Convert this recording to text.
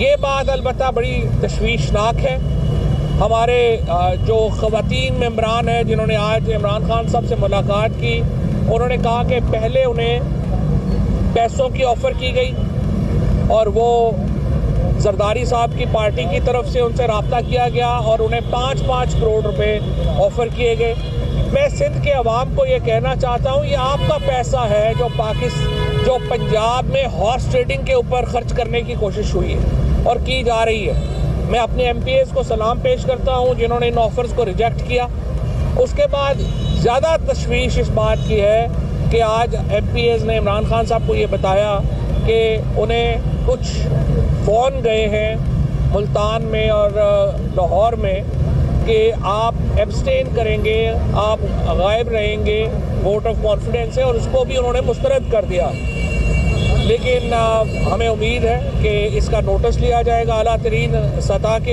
ये बात अलबत्ता बड़ी तशवीशनाक है। हमारे जो ख़वातीन मेंबरान हैं जिन्होंने आज इमरान खान साहब से मुलाकात की, उन्होंने कहा कि पहले उन्हें पैसों की ऑफ़र की गई और वो जरदारी साहब की पार्टी की तरफ से उनसे रब्ता किया गया और उन्हें 5-5 करोड़ रुपए ऑफ़र किए गए। मैं सिंध के अवाम को ये कहना चाहता हूँ, ये आपका पैसा है जो पंजाब में हॉर्स ट्रेडिंग के ऊपर खर्च करने की कोशिश हुई है और की जा रही है। मैं अपने MPs को सलाम पेश करता हूँ जिन्होंने इन ऑफ़र्स को रिजेक्ट किया। उसके बाद ज़्यादा तशवीश इस बात की है कि आज MPs ने इमरान खान साहब को ये बताया कि उन्हें कुछ फ़ोन गए हैं मुल्तान में और लाहौर में कि आप एब्सटेन करेंगे, आप गायब रहेंगे, वोट ऑफ कॉन्फिडेंस है, और उसको भी उन्होंने मुस्तरद कर दिया। लेकिन हमें उम्मीद है कि इसका नोटिस लिया जाएगा आला तरीन सतह के